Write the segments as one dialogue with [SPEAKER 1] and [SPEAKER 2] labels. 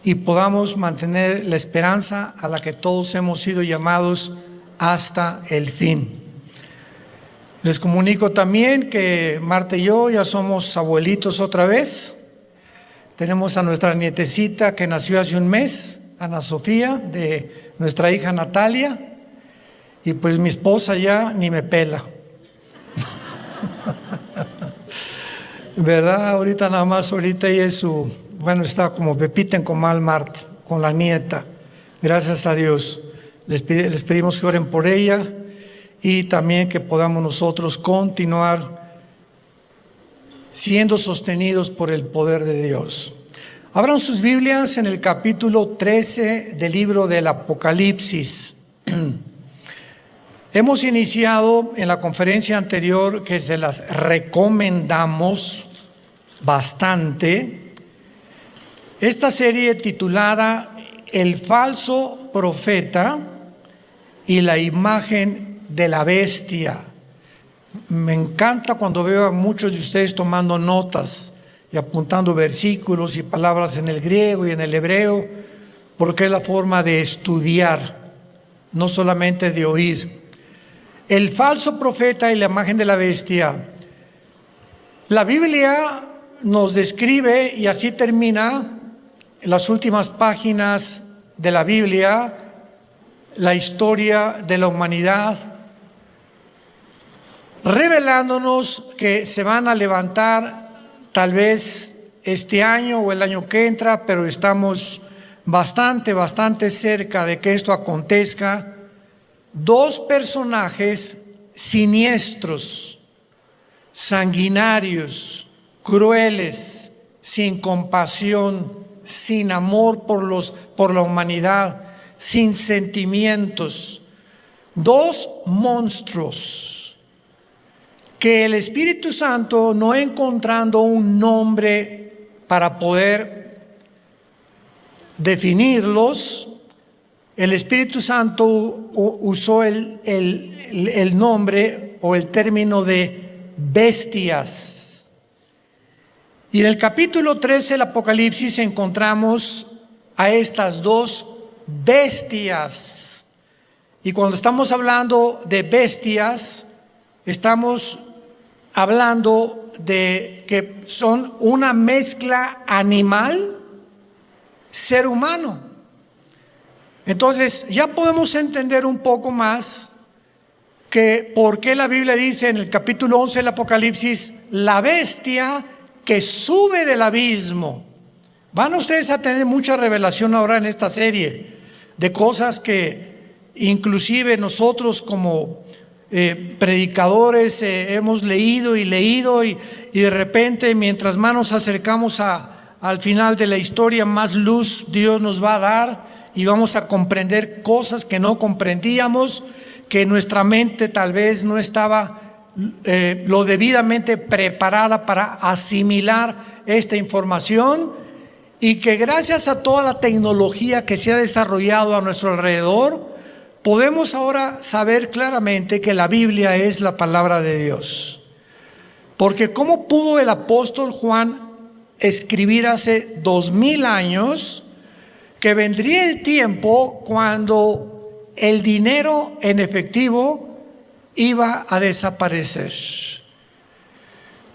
[SPEAKER 1] y podamos mantener la esperanza a la que todos hemos sido llamados hasta el fin. Les comunico también que Marta y yo ya somos abuelitos otra vez. Tenemos a nuestra nietecita que nació hace un mes, Ana Sofía, de nuestra hija Natalia, y pues mi esposa ya ni me pela. ¿Verdad? Ahorita nada más, ahorita ella es está como Pepita en Comal Marta, con la nieta. Gracias a Dios. Les pedimos que oren por ella y también que podamos nosotros continuar siendo sostenidos por el poder de Dios. Abran sus Biblias en el capítulo 13 del libro del Apocalipsis. Hemos iniciado en la conferencia anterior, que se las recomendamos bastante, esta serie titulada El falso profeta y la imagen de la bestia. Me encanta cuando veo a muchos de ustedes tomando notas y apuntando versículos y palabras en el griego y en el hebreo, porque es la forma de estudiar, no solamente de oír. El falso profeta y la imagen de la bestia. La Biblia nos describe, y así termina en las últimas páginas de la Biblia, la historia de la humanidad, revelándonos que se van a levantar tal vez este año o el año que entra, pero estamos bastante cerca de que esto acontezca. Dos personajes siniestros, sanguinarios, crueles, sin compasión, sin amor por la humanidad, sin sentimientos. Dos monstruos que el Espíritu Santo, no encontrando un nombre para poder definirlos, el Espíritu Santo usó el nombre o el término de bestias. Y en el capítulo 13 del Apocalipsis encontramos a estas dos bestias. Y cuando estamos hablando de bestias, estamos hablando de que son una mezcla animal, ser humano. Entonces ya podemos entender un poco más que por qué la Biblia dice en el capítulo 11 del Apocalipsis, la bestia que sube del abismo. Van ustedes a tener mucha revelación ahora en esta serie de cosas que inclusive nosotros como predicadores hemos leído y de repente mientras más nos acercamos al final de la historia, más luz Dios nos va a dar y vamos a comprender cosas que no comprendíamos, que nuestra mente tal vez no estaba lo debidamente preparada para asimilar esta información, y que gracias a toda la tecnología que se ha desarrollado a nuestro alrededor, podemos ahora saber claramente que la Biblia es la palabra de Dios. Porque ¿cómo pudo el apóstol Juan escribir hace 2000 años que vendría el tiempo cuando el dinero en efectivo iba a desaparecer?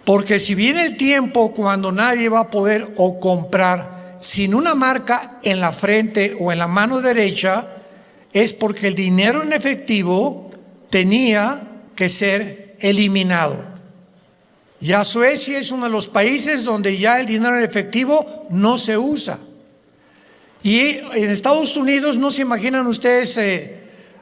[SPEAKER 1] Porque si viene el tiempo cuando nadie va a poder o comprar sin una marca en la frente o en la mano derecha, es porque el dinero en efectivo tenía que ser eliminado. Ya Suecia es uno de los países donde ya el dinero en efectivo no se usa. Y en Estados Unidos, no se imaginan ustedes,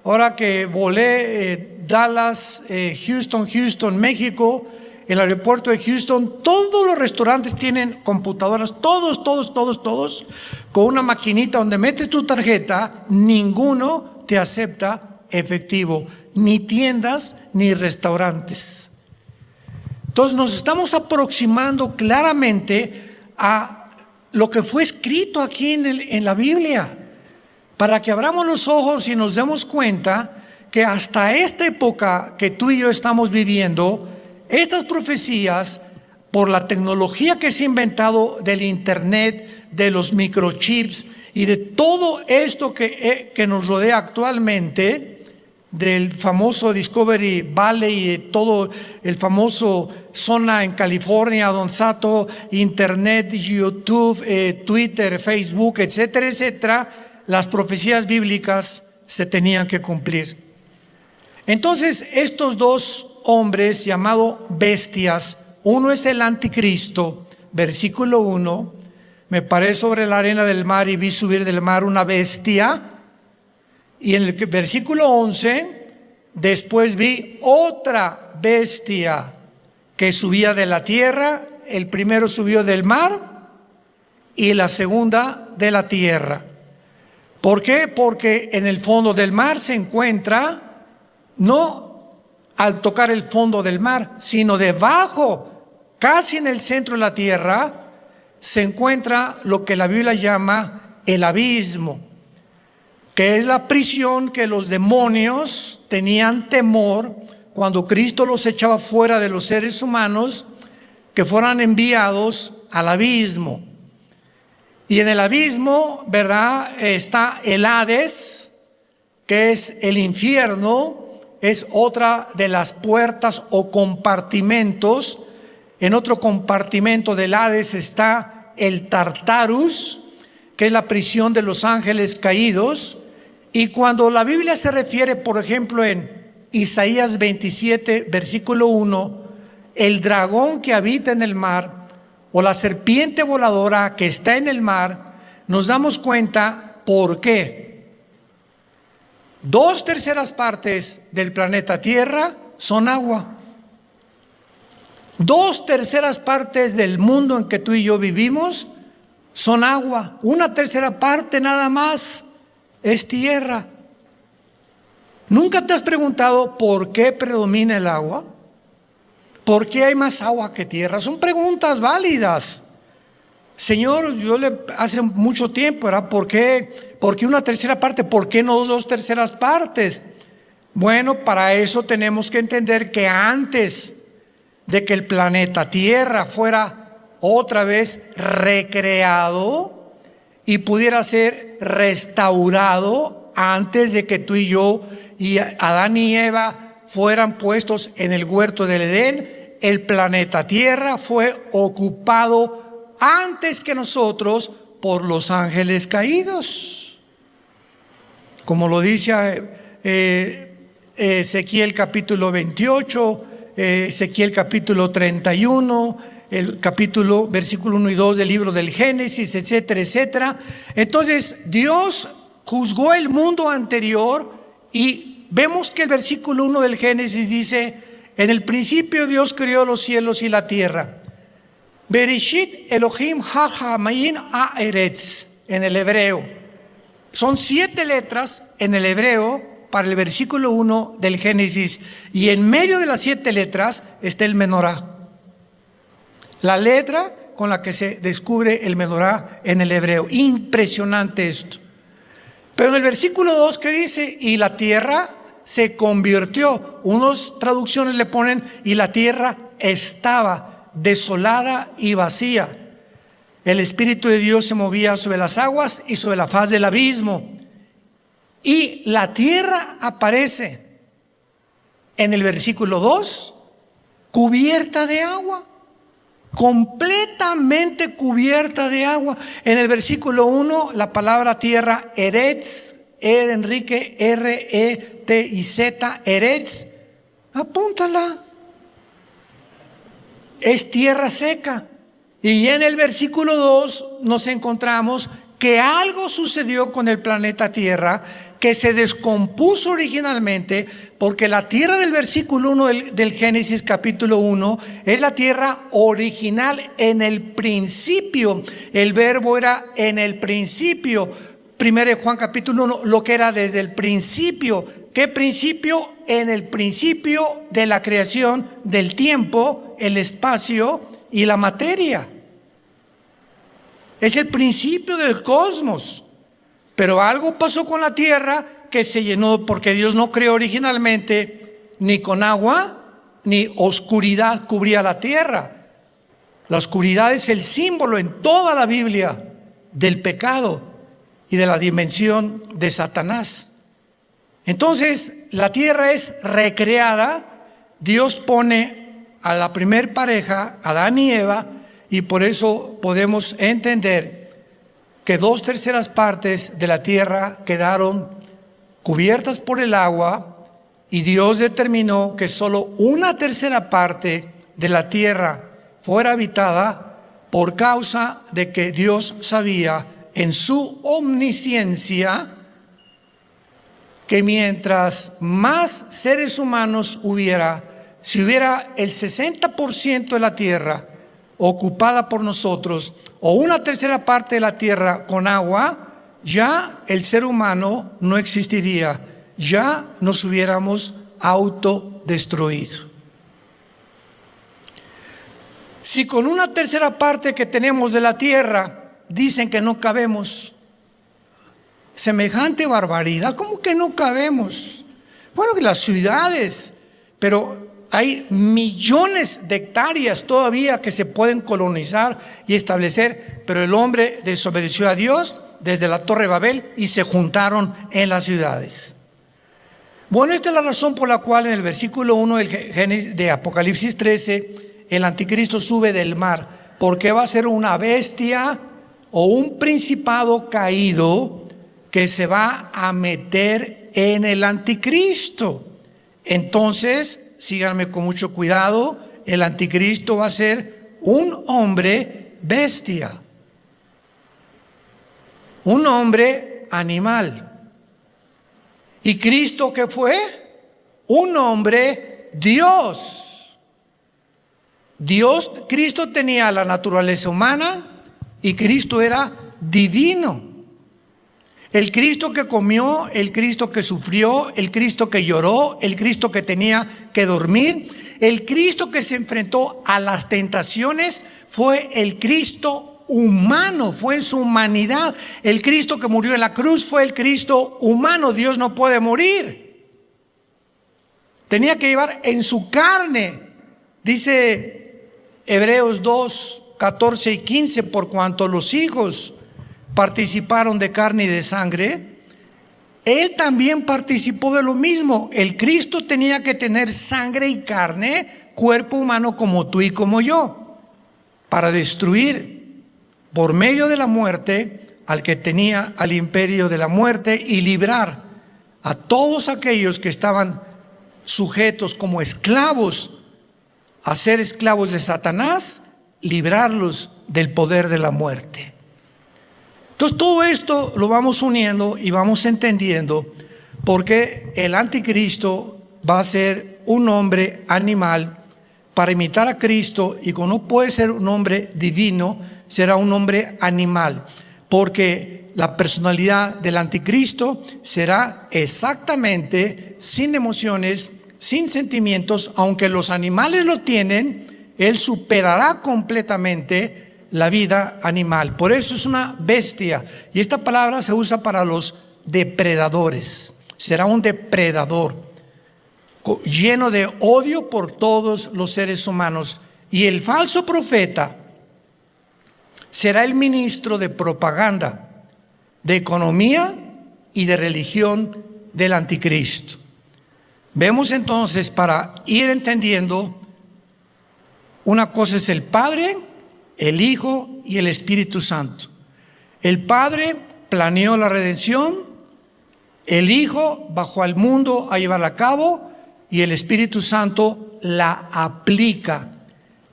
[SPEAKER 1] ahora que volé Dallas, Houston, México, el aeropuerto de Houston, todos los restaurantes tienen computadoras, todos, con una maquinita donde metes tu tarjeta. Ninguno te acepta efectivo, ni tiendas ni restaurantes. Entonces nos estamos aproximando claramente a lo que fue escrito aquí en la Biblia, para que abramos los ojos y nos demos cuenta que hasta esta época que tú y yo estamos viviendo, estas profecías, por la tecnología que se ha inventado del internet, de los microchips y de todo esto que nos rodea actualmente, del famoso Discovery Valley y de todo el famoso zona en California, donde está todo Internet, YouTube, Twitter, Facebook, etcétera, etcétera, las profecías bíblicas se tenían que cumplir. Entonces, estos dos hombres llamados bestias, uno es el anticristo, versículo 1, me paré sobre la arena del mar y vi subir del mar una bestia. Y en el versículo 11, después vi otra bestia que subía de la tierra. El primero subió del mar y la segunda de la tierra. ¿Por qué? Porque en el fondo del mar se encuentra, no al tocar el fondo del mar, sino debajo, casi en el centro de la tierra, se encuentra lo que la Biblia llama el abismo, que es la prisión que los demonios tenían temor cuando Cristo los echaba fuera de los seres humanos, que fueran enviados al abismo. Y en el abismo, ¿verdad?, está el Hades, que es el infierno, es otra de las puertas o compartimentos. En otro compartimento del Hades está el Tartarus, que es la prisión de los ángeles caídos. Y cuando la Biblia se refiere, por ejemplo, en Isaías 27, versículo 1, el dragón que habita en el mar o la serpiente voladora que está en el mar, nos damos cuenta por qué. 2/3 partes del planeta Tierra son agua. 2/3 partes del mundo en que tú y yo vivimos son agua. 1/3 parte nada más es tierra. ¿Nunca te has preguntado por qué predomina el agua? ¿Por qué hay más agua que tierra? Son preguntas válidas. Señor, hace mucho tiempo, ¿verdad? ¿Por qué 1/3 parte? ¿Por qué no 2/3 partes? Bueno, para eso tenemos que entender que antes de que el planeta Tierra fuera otra vez recreado y pudiera ser restaurado, antes de que tú y yo y Adán y Eva fueran puestos en el huerto del Edén, el planeta Tierra fue ocupado antes que nosotros por los ángeles caídos. Como lo dice Ezequiel capítulo 28, Ezequiel capítulo 31, el capítulo, versículo 1 y 2 del libro del Génesis, etcétera, etcétera. Entonces, Dios juzgó el mundo anterior y vemos que el versículo 1 del Génesis dice: en el principio Dios creó los cielos y la tierra. Bereshit Elohim ha-hamayim haaretz, en el hebreo. Son 7 letras en el hebreo para el versículo 1 del Génesis, y en medio de las 7 letras está el menorá, la letra con la que se descubre el menorá en el hebreo. Impresionante esto. Pero en el versículo 2, ¿qué dice? Y la tierra se convirtió. Unas traducciones le ponen: y la tierra estaba desolada y vacía. El Espíritu de Dios se movía sobre las aguas y sobre la faz del abismo. Y la tierra aparece en el versículo 2 cubierta de agua, completamente cubierta de agua. En el versículo 1 la palabra tierra eretz, E de Enrique, R-E-T-I-Z, eretz, apúntala, es tierra seca. Y en el versículo 2 nos encontramos que algo sucedió con el planeta Tierra, que se descompuso originalmente, porque la tierra del versículo 1 del Génesis capítulo 1 es la tierra original en el principio. El verbo era en el principio. 1 Juan capítulo 1, lo que era desde el principio. ¿Qué principio? En el principio de la creación del tiempo, el espacio y la materia. Es el principio del cosmos. Pero algo pasó con la tierra que se llenó, porque Dios no creó originalmente ni con agua ni oscuridad cubría la tierra. La oscuridad es el símbolo en toda la Biblia del pecado y de la dimensión de Satanás. Entonces, la tierra es recreada. Dios pone a la primer pareja, Adán y Eva, y por eso podemos entender que 2/3 partes de la tierra quedaron cubiertas por el agua, y Dios determinó que solo 1/3 parte de la tierra fuera habitada, por causa de que Dios sabía en su omnisciencia que mientras más seres humanos hubiera, si hubiera el 60% de la tierra ocupada por nosotros, o 1/3 parte de la tierra con agua, ya el ser humano no existiría, ya nos hubiéramos autodestruido. Si con 1/3 parte que tenemos de la tierra dicen que no cabemos, semejante barbaridad, ¿cómo que no cabemos? Bueno, que las ciudades, pero hay millones de hectáreas todavía que se pueden colonizar y establecer, pero el hombre desobedeció a Dios desde la Torre de Babel y se juntaron en las ciudades. Bueno, esta es la razón por la cual en el versículo 1 de Apocalipsis 13, el anticristo sube del mar, porque va a ser una bestia o un principado caído que se va a meter en el anticristo. Entonces, síganme con mucho cuidado, el anticristo va a ser un hombre bestia, un hombre animal. ¿Y Cristo qué fue? Un hombre Dios. Cristo tenía la naturaleza humana y Cristo era divino. El Cristo que comió, el Cristo que sufrió, el Cristo que lloró, el Cristo que tenía que dormir, el Cristo que se enfrentó a las tentaciones, fue el Cristo humano, fue en su humanidad. El Cristo que murió en la cruz fue el Cristo humano. Dios no puede morir. Tenía que llevar en su carne. Dice Hebreos 2, 14 y 15, por cuanto los hijos participaron de carne y de sangre, Él también participó de lo mismo. El Cristo tenía que tener sangre y carne, cuerpo humano como tú y como yo, para destruir por medio de la muerte al que tenía al imperio de la muerte y librar a todos aquellos que estaban sujetos como esclavos a ser esclavos de Satanás, librarlos del poder de la muerte. Entonces todo esto lo vamos uniendo y vamos entendiendo porque el anticristo va a ser un hombre animal para imitar a Cristo, y como no puede ser un hombre divino, será un hombre animal, porque la personalidad del anticristo será exactamente sin emociones, sin sentimientos. Aunque los animales lo tienen, él superará completamente la vida animal. Por eso es una bestia, y esta palabra se usa para los depredadores. Será un depredador lleno de odio por todos los seres humanos. Y el falso profeta será el ministro de propaganda, de economía y de religión del anticristo. Vemos entonces, para ir entendiendo, una cosa es el Padre, el Hijo y el Espíritu Santo. El Padre planeó la redención, el Hijo bajó al mundo a llevarla a cabo, y el Espíritu Santo la aplica.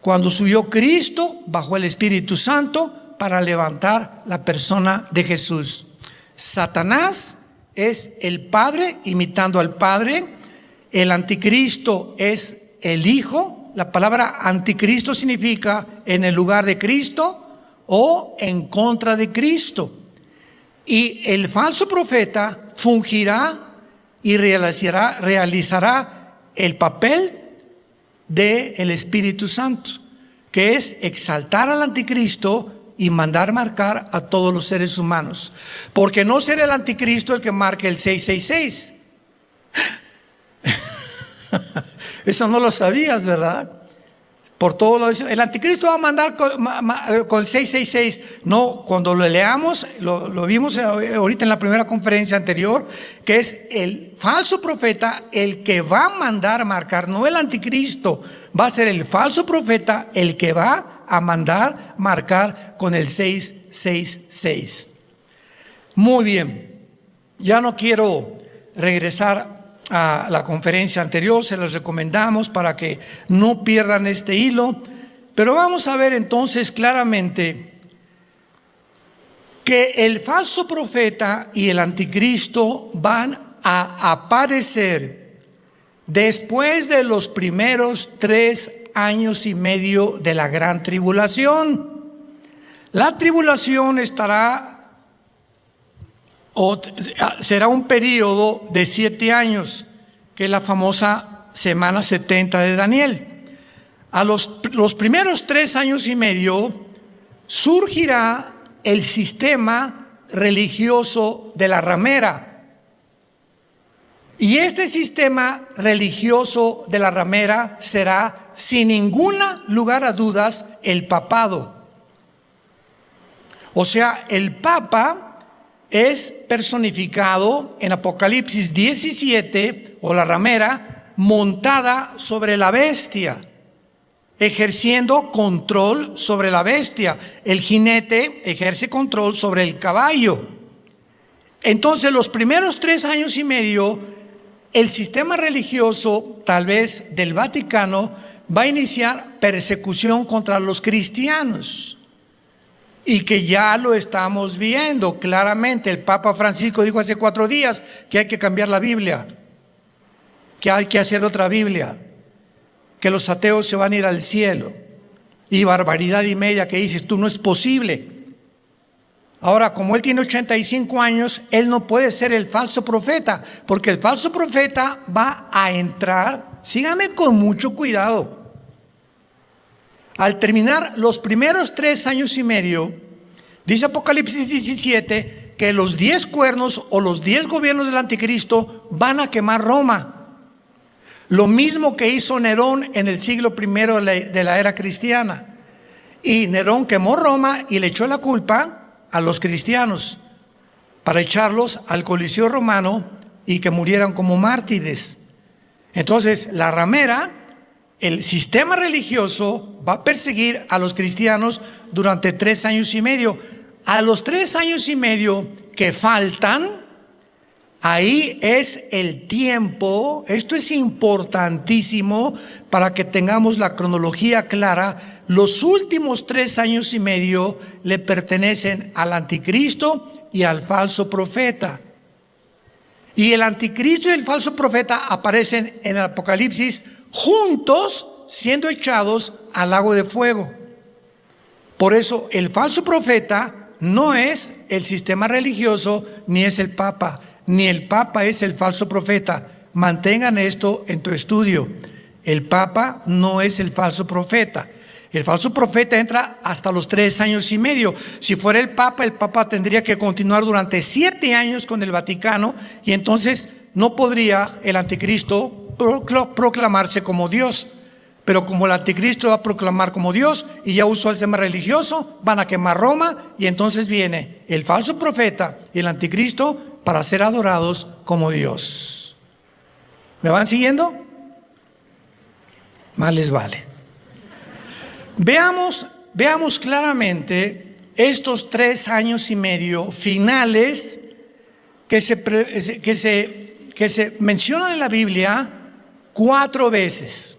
[SPEAKER 1] Cuando subió Cristo, bajó el Espíritu Santo para levantar la persona de Jesús. Satanás es el Padre imitando al Padre. El anticristo es el Hijo. La palabra anticristo significa en el lugar de Cristo o en contra de Cristo. Y el falso profeta fungirá y realizará el papel del Espíritu Santo, que es exaltar al anticristo y mandar marcar a todos los seres humanos. Porque no será el anticristo el que marque el 666. Eso no lo sabías, ¿verdad? Por todo lo el anticristo va a mandar con el 666. No, cuando lo leamos, lo vimos ahorita en la primera conferencia anterior, que es el falso profeta el que va a mandar marcar, no el anticristo. Va a ser el falso profeta el que va a mandar marcar con el 666. Muy bien, ya no quiero regresar a la conferencia anterior, se las recomendamos para que no pierdan este hilo, pero vamos a ver entonces claramente que el falso profeta y el anticristo van a aparecer después de los primeros 3 años y medio de la gran tribulación. La tribulación será un periodo de 7 años, que es la famosa semana 70 de Daniel. A los primeros 3 años y medio surgirá el sistema religioso de la ramera. Y este sistema religioso de la ramera será, sin ningún lugar a dudas, el papado. O sea, el papa es personificado en Apocalipsis 17, o la ramera, montada sobre la bestia, ejerciendo control sobre la bestia. El jinete ejerce control sobre el caballo. Entonces, los primeros 3 años y medio, el sistema religioso, tal vez del Vaticano, va a iniciar persecución contra los cristianos. Y que ya lo estamos viendo claramente. El Papa Francisco dijo hace 4 días que hay que cambiar la Biblia, que hay que hacer otra Biblia, que los ateos se van a ir al cielo. Y barbaridad y media que dices tú, no es posible. Ahora, como él tiene 85 años, él no puede ser el falso profeta, porque el falso profeta va a entrar, sígame con mucho cuidado. Al terminar los primeros 3 años y medio, dice Apocalipsis 17, que los 10 cuernos o los 10 gobiernos del anticristo van a quemar Roma. Lo mismo que hizo Nerón en el siglo I de la era cristiana. Y Nerón quemó Roma y le echó la culpa a los cristianos para echarlos al Coliseo romano y que murieran como mártires. Entonces, la ramera, el sistema religioso, va a perseguir a los cristianos durante 3 años y medio. A los 3 años y medio que faltan, ahí es el tiempo. Esto es importantísimo para que tengamos la cronología clara. Los últimos 3 años y medio le pertenecen al anticristo y al falso profeta. Y el anticristo y el falso profeta aparecen en el Apocalipsis juntos, siendo echados al lago de fuego. Por eso el falso profeta no es el sistema religioso, ni es el papa, ni el papa es el falso profeta. Mantengan esto en tu estudio. El papa no es el falso profeta. El falso profeta entra hasta los 3 años y medio. Si fuera el papa tendría que continuar durante 7 años con el Vaticano, y entonces no podría el anticristo proclamarse como Dios. Pero como el anticristo va a proclamar como Dios y ya usó el sistema religioso, van a quemar Roma, y entonces viene el falso profeta y el anticristo para ser adorados como Dios. ¿Me van siguiendo? Más les vale. Veamos claramente estos 3 años y medio finales que se mencionan en la Biblia 4 veces.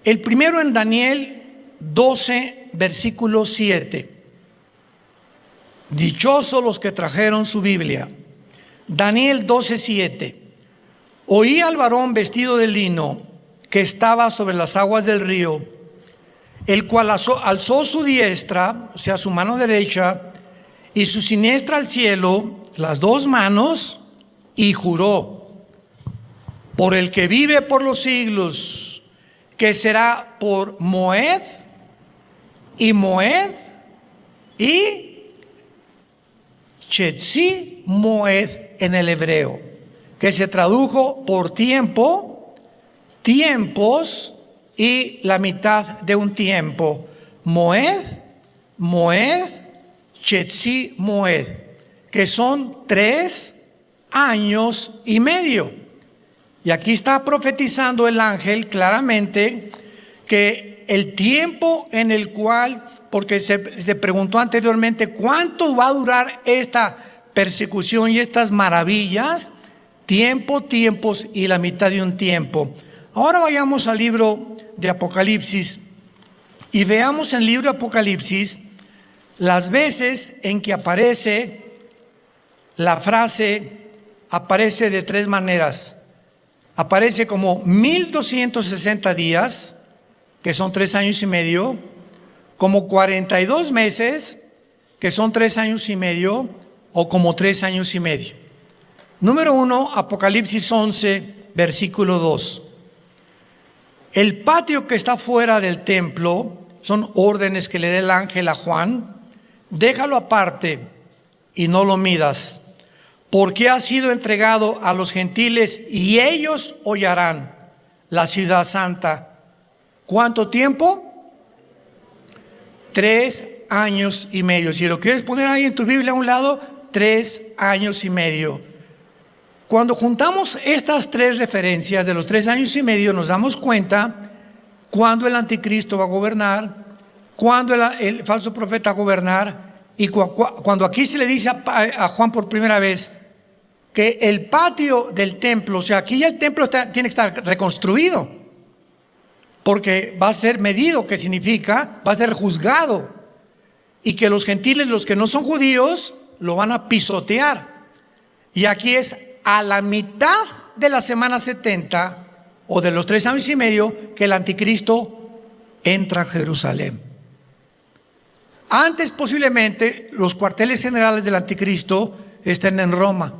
[SPEAKER 1] El primero en Daniel 12, versículo 7. Dichosos los que trajeron su Biblia. Daniel 12, 7. Oí al varón vestido de lino que estaba sobre las aguas del río, el cual alzó su diestra, o sea, su mano derecha, y su siniestra al cielo, las 2 manos, y juró: por el que vive por los siglos, que será por Moed y Chetzi Moed en el hebreo, que se tradujo por tiempo, tiempos y la mitad de un tiempo. Moed, Chetzi Moed, que son 3 años y medio. Y aquí está profetizando el ángel claramente que el tiempo en el cual, porque se preguntó anteriormente, ¿cuánto va a durar esta persecución y estas maravillas? Tiempos y la mitad de un tiempo. Ahora vayamos al libro de Apocalipsis y veamos en el libro de Apocalipsis las veces en que aparece la frase, aparece de 3 maneras. Aparece como 1260 días, que son 3 años y medio, como 42 meses, que son 3 años y medio, o como 3 años y medio. Número 1, Apocalipsis 11, versículo 2. El patio que está fuera del templo, son órdenes que le da el ángel a Juan, déjalo aparte y no lo midas, porque ha sido entregado a los gentiles y ellos hollarán la ciudad santa. ¿Cuánto tiempo? 3 años y medio. Si lo quieres poner ahí en tu Biblia a un lado, 3 años y medio. Cuando juntamos estas 3 referencias de los 3 años y medio, nos damos cuenta cuándo el anticristo va a gobernar, cuándo el falso profeta va a gobernar, y cuando aquí se le dice a Juan por primera vez que el patio del templo, o sea, aquí ya el templo tiene que estar reconstruido, porque va a ser medido, que significa, va a ser juzgado, y que los gentiles, los que no son judíos, lo van a pisotear. Y aquí es a la mitad de la semana 70, o de los 3 años y medio, que el anticristo entra a Jerusalén. Antes posiblemente los cuarteles generales del anticristo estén en Roma,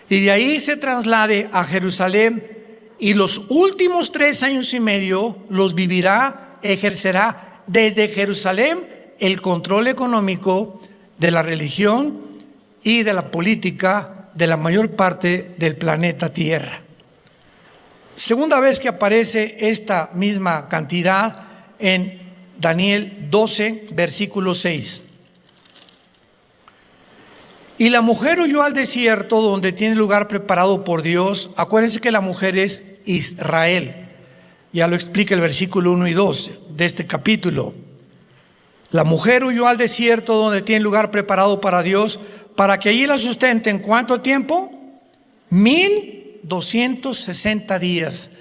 [SPEAKER 1] y de ahí se traslade a Jerusalén, y los últimos 3 años y medio los vivirá, ejercerá desde Jerusalén el control económico de la religión y de la política de la mayor parte del planeta Tierra. Segunda vez que aparece esta misma cantidad en Daniel 12, versículo 6. Y la mujer huyó al desierto, donde tiene lugar preparado por Dios. Acuérdense que la mujer es Israel. Ya lo explica el versículo 1 y 2 de este capítulo. La mujer huyó al desierto, donde tiene lugar preparado para Dios, para que allí la sustenten. ¿Cuánto tiempo? 1260 días.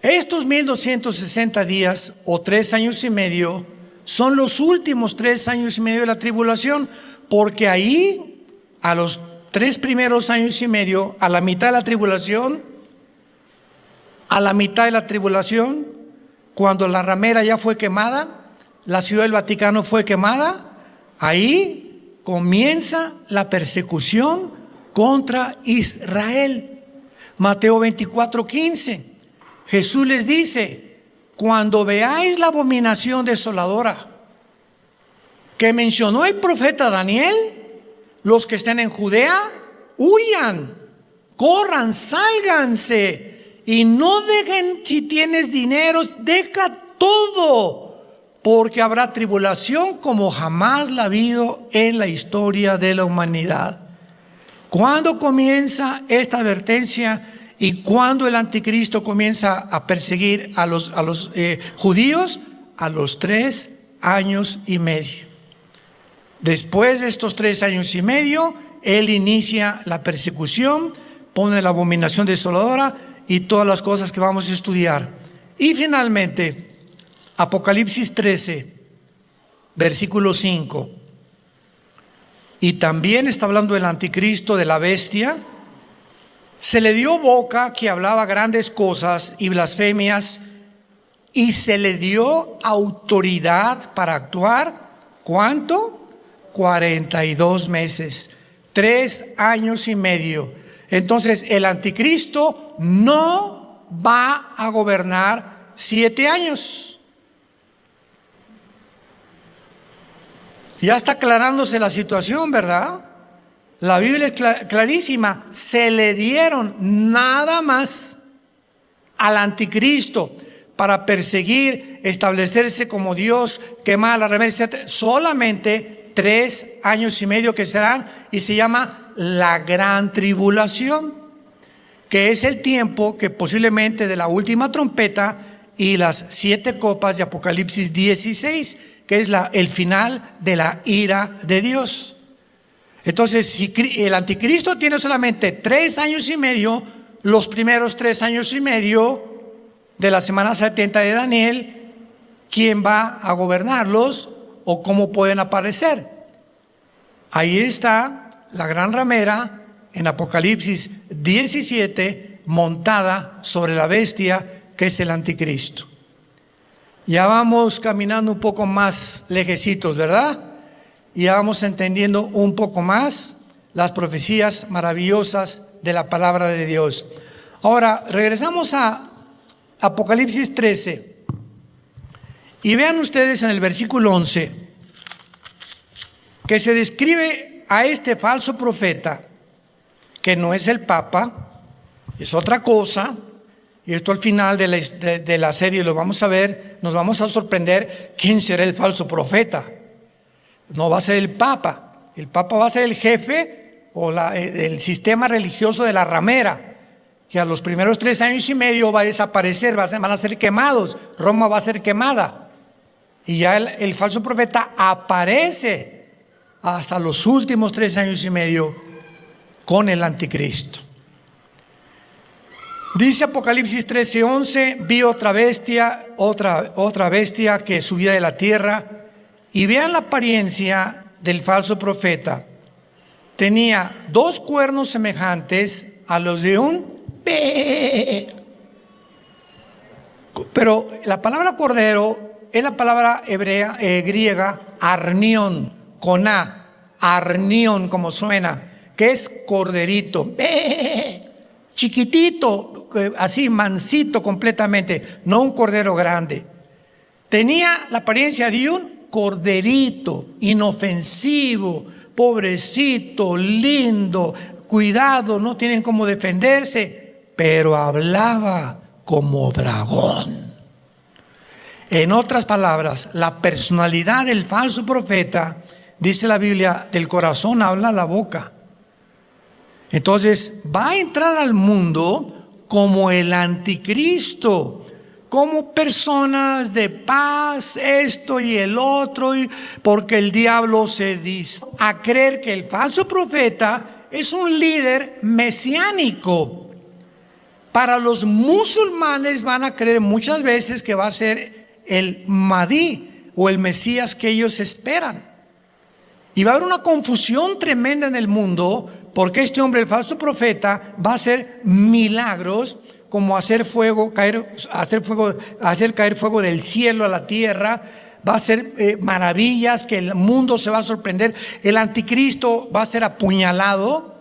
[SPEAKER 1] Estos 1260 días, o 3 años y medio, son los últimos 3 años y medio de la tribulación, porque ahí, a los 3 primeros años y medio, a la mitad de la tribulación, cuando la ramera ya fue quemada, la ciudad del Vaticano fue quemada, ahí comienza la persecución contra Israel. Mateo 24:15. Jesús les dice: cuando veáis la abominación desoladora que mencionó el profeta Daniel, los que estén en Judea, huyan, corran, sálganse, y no dejen, si tienes dinero, deja todo, porque habrá tribulación como jamás la ha habido en la historia de la humanidad. ¿Cuándo comienza esta advertencia y cuándo el anticristo comienza a perseguir a los judíos? A los 3 años y medio. Después de estos 3 años y medio, él inicia la persecución, pone la abominación desoladora y todas las cosas que vamos a estudiar. Y finalmente, Apocalipsis 13, versículo 5. Y también está hablando del anticristo, de la bestia. Se le dio boca que hablaba grandes cosas y blasfemias, y se le dio autoridad para actuar. ¿Cuánto? 42 meses, 3 años y medio. Entonces el anticristo no va a gobernar 7 años. Ya está aclarándose la situación, ¿verdad? La Biblia es clarísima. Se le dieron nada más al anticristo para perseguir, establecerse como Dios, quemar la ramera, etc. Solamente 3 años y medio que serán, y se llama la gran tribulación, que es el tiempo que posiblemente de la última trompeta y las 7 copas de Apocalipsis 16, que es el final de la ira de Dios. Entonces, si el anticristo tiene solamente 3 años y medio, los primeros 3 años y medio de la semana 70 de Daniel, ¿quién va a gobernarlos o cómo pueden aparecer? Ahí está la gran ramera en Apocalipsis 17, montada sobre la bestia, que es el anticristo. Ya vamos caminando un poco más lejecitos, ¿verdad? Y ya vamos entendiendo un poco más las profecías maravillosas de la palabra de Dios. Ahora, regresamos a Apocalipsis 13. Y vean ustedes en el versículo 11, que se describe a este falso profeta, que no es el Papa, es otra cosa. Y esto al final de la serie lo vamos a ver, nos vamos a sorprender quién será el falso profeta. No va a ser el Papa va a ser el jefe o el sistema religioso de la ramera, que a los primeros 3 años y medio va a desaparecer, van a ser quemados, Roma va a ser quemada. Y ya el falso profeta aparece hasta los últimos 3 años y medio con el anticristo. Dice Apocalipsis 13:11, vi otra bestia que subía de la tierra, y vean la apariencia del falso profeta. Tenía 2 cuernos semejantes a los de un pero la palabra cordero es la palabra hebrea, griega, arnión, con A, arnión, como suena, que es corderito, chiquitito, así mansito completamente, no un cordero grande. Tenía la apariencia de un corderito, inofensivo, pobrecito, lindo, cuidado, no tienen cómo defenderse, pero hablaba como dragón. En otras palabras, la personalidad del falso profeta, dice la Biblia, del corazón habla la boca. Entonces va a entrar al mundo como el anticristo, como personas de paz, esto y el otro, porque el diablo se dice a creer que el falso profeta es un líder mesiánico. Para los musulmanes van a creer muchas veces que va a ser el Mahdi o el Mesías que ellos esperan. Y va a haber una confusión tremenda en el mundo, porque este hombre, el falso profeta, va a hacer milagros como hacer caer fuego del cielo a la tierra, va a hacer maravillas que el mundo se va a sorprender. El anticristo va a ser apuñalado,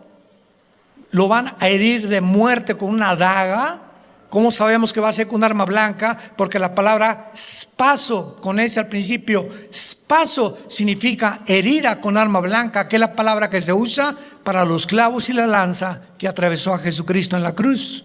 [SPEAKER 1] lo van a herir de muerte con una daga. ¿Cómo sabemos que va a ser con un arma blanca? Porque la palabra spaso, con ese al principio, spaso significa herida con arma blanca, que es la palabra que se usa para los clavos y la lanza que atravesó a Jesucristo en la cruz.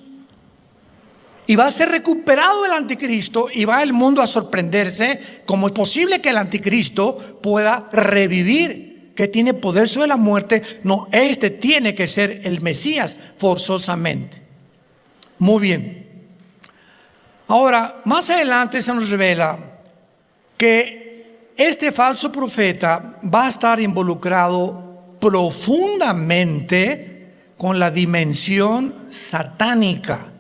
[SPEAKER 1] Y va a ser recuperado el anticristo, y va el mundo a sorprenderse cómo es posible que el anticristo pueda revivir, que tiene poder sobre la muerte. No, este tiene que ser el Mesías forzosamente. Muy bien. Ahora, más adelante se nos revela que este falso profeta va a estar involucrado profundamente con la dimensión satánica,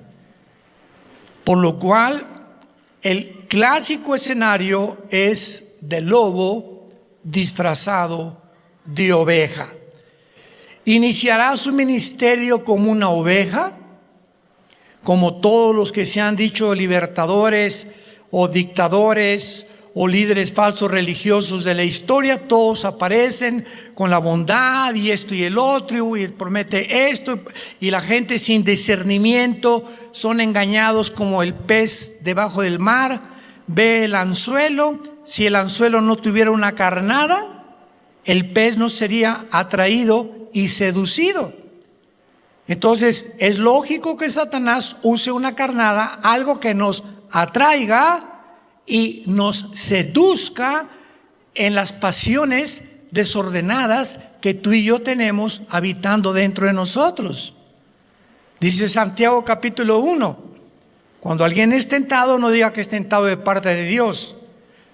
[SPEAKER 1] por lo cual el clásico escenario es de lobo disfrazado de oveja. Iniciará su ministerio como una oveja, como todos los que se han dicho libertadores o dictadores o líderes falsos religiosos de la historia. Todos aparecen con la bondad y esto y el otro, y promete esto, y la gente sin discernimiento son engañados como el pez debajo del mar. Ve el anzuelo, si el anzuelo no tuviera una carnada, el pez no sería atraído y seducido. Entonces es lógico que Satanás use una carnada, algo que nos atraiga y nos seduzca en las pasiones desordenadas que tú y yo tenemos habitando dentro de nosotros. Dice Santiago capítulo 1, cuando alguien es tentado, no diga que es tentado de parte de Dios,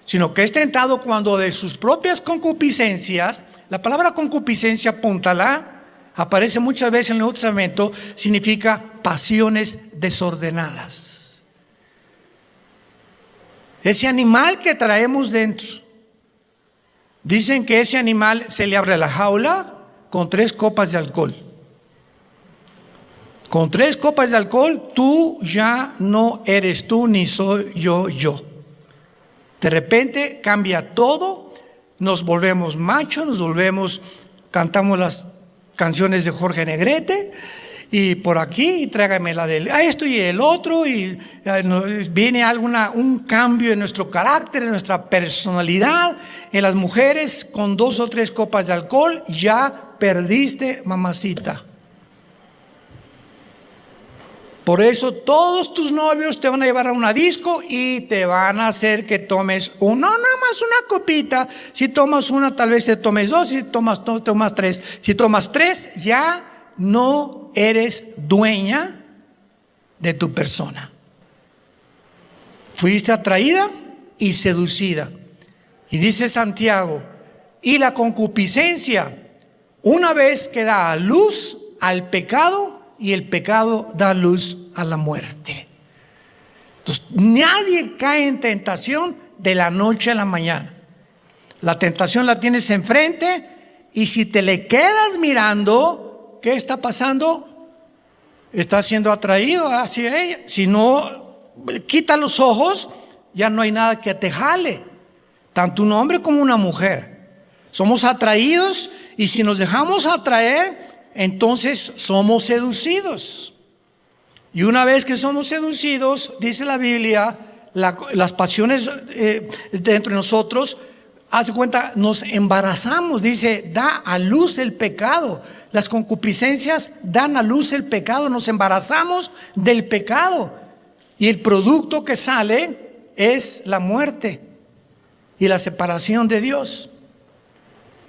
[SPEAKER 1] sino que es tentado cuando de sus propias concupiscencias. La palabra concupiscencia, apúntala, aparece muchas veces en el Nuevo Testamento, significa pasiones desordenadas. Ese animal que traemos dentro. Dicen que ese animal se le abre la jaula con 3 copas de alcohol. Con 3 copas de alcohol, tú ya no eres tú ni soy yo. De repente cambia todo, nos volvemos machos, cantamos las canciones de Jorge Negrete, y por aquí, tráigame la del esto y el otro, y viene un cambio en nuestro carácter, en nuestra personalidad. En las mujeres, con 2 o 3 copas de alcohol, ya perdiste, mamacita. Por eso todos tus novios te van a llevar a una disco y te van a hacer que tomes nada más una copita. Si tomas una, tal vez te tomes 2, si tomas 2, tomas 3. Si tomas 3, ya no eres dueña de tu persona. Fuiste atraída y seducida. Y dice Santiago, y la concupiscencia, una vez que da a luz al pecado, y el pecado da luz a la muerte. Entonces, nadie cae en tentación de la noche a la mañana. La tentación la tienes enfrente, y si te le quedas mirando, ¿qué está pasando? Estás siendo atraído hacia ella. Si no, quita los ojos, ya no hay nada que te jale. Tanto un hombre como una mujer. Somos atraídos, y si nos dejamos atraer, entonces somos seducidos. Y una vez que somos seducidos, dice la Biblia, las pasiones dentro de nosotros, hace cuenta, nos embarazamos. Dice, da a luz el pecado. Las concupiscencias dan a luz el pecado. Nos embarazamos del pecado. Y el producto que sale es la muerte y la separación de Dios.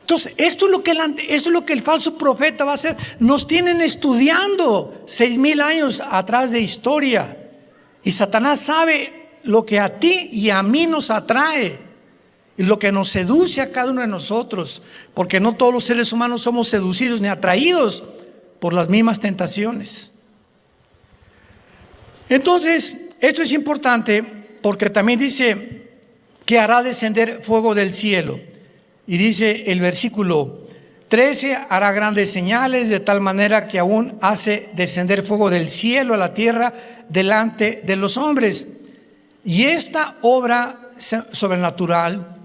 [SPEAKER 1] Entonces, esto es lo que el falso profeta va a hacer. Nos tienen estudiando 6,000 años atrás de historia. Y Satanás sabe lo que a ti y a mí nos atrae. Y lo que nos seduce a cada uno de nosotros. Porque no todos los seres humanos somos seducidos ni atraídos por las mismas tentaciones. Entonces, esto es importante porque también dice que hará descender fuego del cielo. Y dice el versículo 13, hará grandes señales de tal manera que aún hace descender fuego del cielo a la tierra delante de los hombres. Y esta obra sobrenatural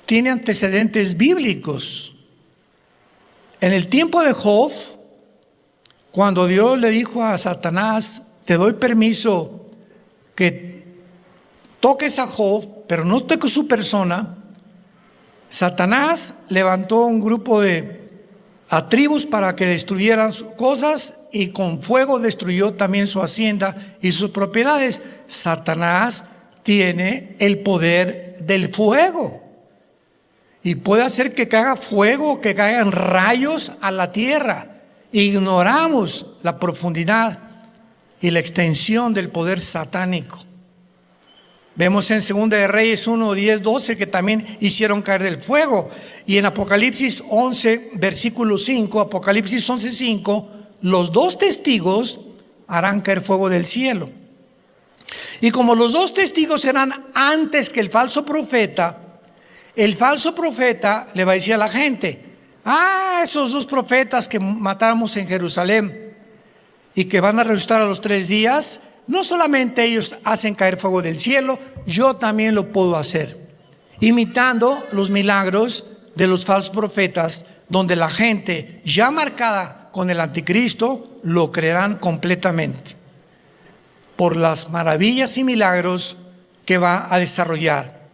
[SPEAKER 1] tiene antecedentes bíblicos. En el tiempo de Job, cuando Dios le dijo a Satanás, te doy permiso que toques a Job, pero no toques su persona. Satanás levantó un grupo de tribus para que destruyeran sus cosas, y con fuego destruyó también su hacienda y sus propiedades. Satanás tiene el poder del fuego y puede hacer que caiga fuego, que caigan rayos a la tierra. Ignoramos la profundidad y la extensión del poder satánico. Vemos en 2 de Reyes 1, 10, 12 que también hicieron caer del fuego. Y en Apocalipsis 11, versículo 5, Apocalipsis 11, 5, los 2 testigos harán caer fuego del cielo. Y como los 2 testigos serán antes que el falso profeta le va a decir a la gente, esos 2 profetas que matamos en Jerusalén y que van a resucitar a los 3 días, no solamente ellos hacen caer fuego del cielo, yo también lo puedo hacer, imitando los milagros de los falsos profetas, donde la gente ya marcada con el anticristo lo creerán completamente por las maravillas y milagros que va a desarrollar.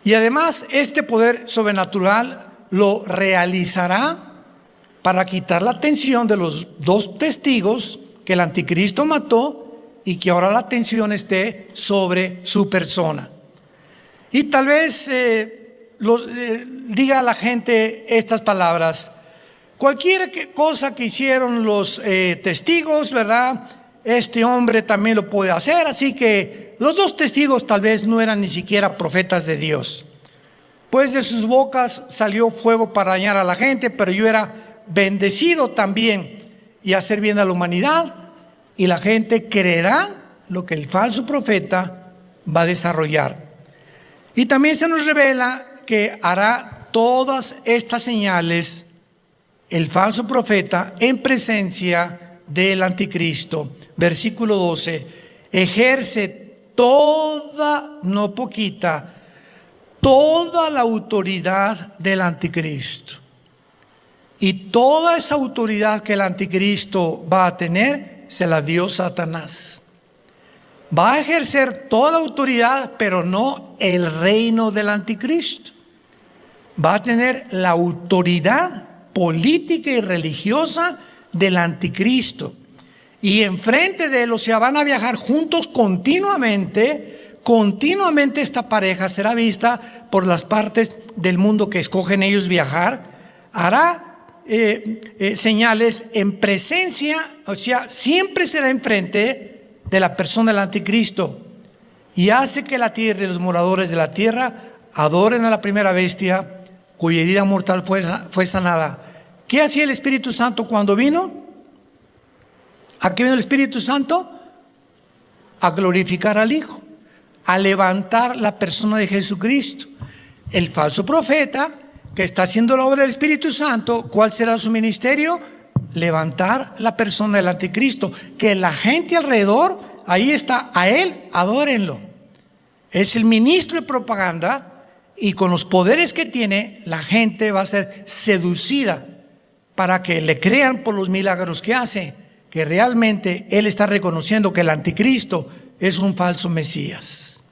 [SPEAKER 1] Y además este poder sobrenatural lo realizará para quitar la atención de los 2 testigos que el anticristo mató y que ahora la atención esté sobre su persona. Y tal vez diga a la gente estas palabras: cualquier cosa que hicieron los testigos, ¿verdad? Este hombre también lo puede hacer. Así que los dos testigos tal vez no eran ni siquiera profetas de Dios, pues de sus bocas salió fuego para dañar a la gente, pero yo era bendecido también y hacer bien a la humanidad, y la gente creerá lo que el falso profeta va a desarrollar. Y también se nos revela que hará todas estas señales el falso profeta en presencia del anticristo. Versículo 12: ejerce toda, no poquita, toda la autoridad del anticristo. Y toda esa autoridad que el anticristo va a tener, se la dio Satanás. Va a ejercer toda la autoridad, pero no el reino del anticristo. Va a tener la autoridad política y religiosa del anticristo. Y enfrente de él, o sea, van a viajar juntos continuamente. Continuamente esta pareja será vista por las partes del mundo que escogen ellos viajar. Hará señales en presencia, o sea, siempre será enfrente de la persona del anticristo, y hace que la tierra y los moradores de la tierra adoren a la primera bestia, cuya herida mortal fue sanada. ¿Qué hacía el Espíritu Santo cuando vino? ¿A qué vino el Espíritu Santo? A glorificar al Hijo, a levantar la persona de Jesucristo. El falso profeta que está haciendo la obra del Espíritu Santo, ¿cuál será su ministerio? Levantar la persona del anticristo, que la gente alrededor, ahí está, a él, adórenlo. Es el ministro de propaganda, y con los poderes que tiene, la gente va a ser seducida para que le crean por los milagros que hace, que realmente él está reconociendo que el anticristo es un falso Mesías.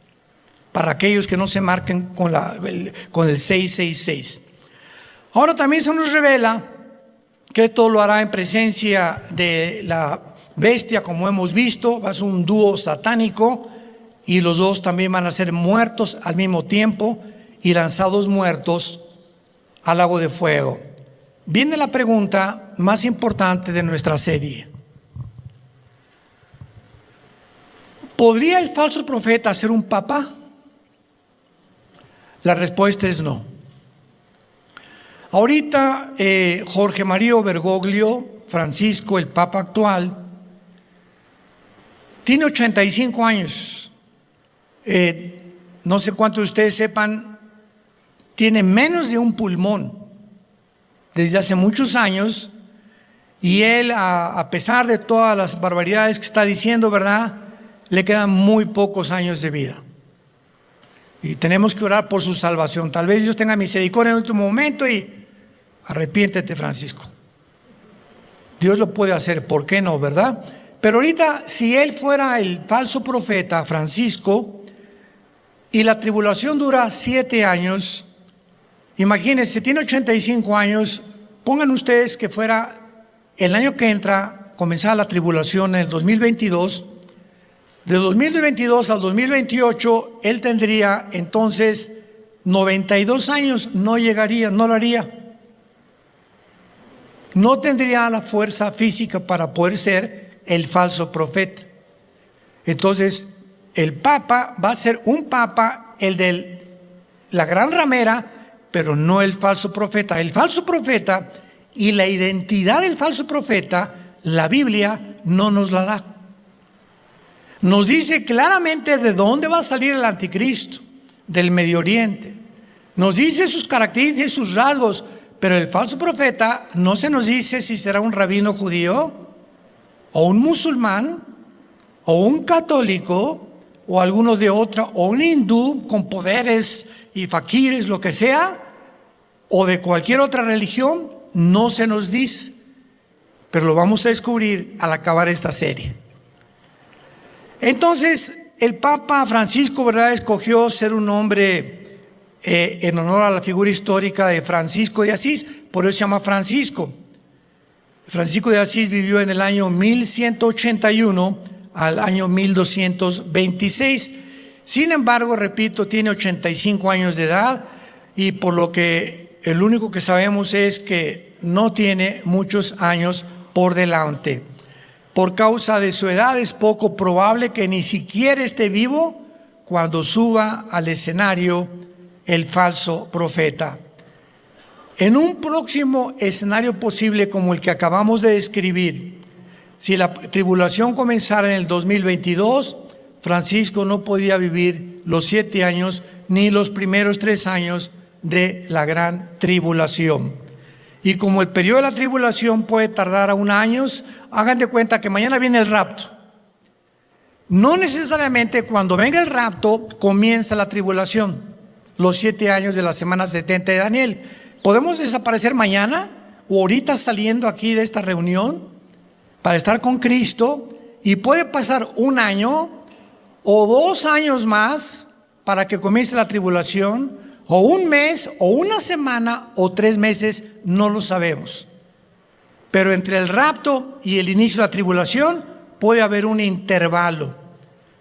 [SPEAKER 1] Para aquellos que no se marquen con el 666. Ahora también se nos revela que esto lo hará en presencia de la bestia, como hemos visto. Va a ser un dúo satánico, y los dos también van a ser muertos al mismo tiempo y lanzados muertos al lago de fuego. Viene la pregunta más importante de nuestra serie: ¿podría el falso profeta ser un papa? La respuesta es no. Ahorita Jorge Mario Bergoglio, Francisco, el papa actual, tiene 85 años. No sé cuántos de ustedes sepan, tiene menos de un pulmón desde hace muchos años, y él, a pesar de todas las barbaridades que está diciendo, ¿verdad?, le quedan muy pocos años de vida. Y tenemos que orar por su salvación. Tal vez Dios tenga misericordia en el último momento y arrepiéntete, Francisco. Dios lo puede hacer, ¿por qué no, verdad? Pero ahorita, si él fuera el falso profeta, Francisco, y la tribulación dura 7 años, imagínense, tiene 85 años, pongan ustedes que fuera el año que entra, comenzara la tribulación en el 2022, de 2022 al 2028, él tendría entonces 92 años, no llegaría, no lo haría. No tendría la fuerza física para poder ser el falso profeta. Entonces, el papa va a ser un papa, el de la gran ramera, pero no el falso profeta. El falso profeta y la identidad del falso profeta, la Biblia no nos la da. Nos dice claramente de dónde va a salir el anticristo: del Medio Oriente. Nos dice sus características y sus rasgos, pero el falso profeta no se nos dice si será un rabino judío, o un musulmán, o un católico, o alguno de otra, o un hindú con poderes y faquires, lo que sea, o de cualquier otra religión. No se nos dice, pero lo vamos a descubrir al acabar esta serie. Entonces, el Papa Francisco, ¿verdad?, escogió ser un hombre en honor a la figura histórica de Francisco de Asís, por eso se llama Francisco. Francisco de Asís vivió en el año 1181 al año 1226. Sin embargo, repito, tiene 85 años de edad y por lo que el único que sabemos es que no tiene muchos años por delante. Por causa de su edad es poco probable que ni siquiera esté vivo cuando suba al escenario el falso profeta. En un próximo escenario posible como el que acabamos de describir, si la tribulación comenzara en el 2022, Francisco no podía vivir los 7 años ni los primeros 3 años de la gran tribulación. Y como el periodo de la tribulación puede tardar aún años, hagan de cuenta que mañana viene el rapto. No necesariamente cuando venga el rapto comienza la tribulación, los 7 años de la semana 70 de Daniel. Podemos desaparecer mañana o ahorita saliendo aquí de esta reunión para estar con Cristo, y puede pasar 1 año o 2 años más para que comience la tribulación, o 1 mes o 1 semana o 3 meses, no lo sabemos. Pero entre el rapto y el inicio de la tribulación puede haber un intervalo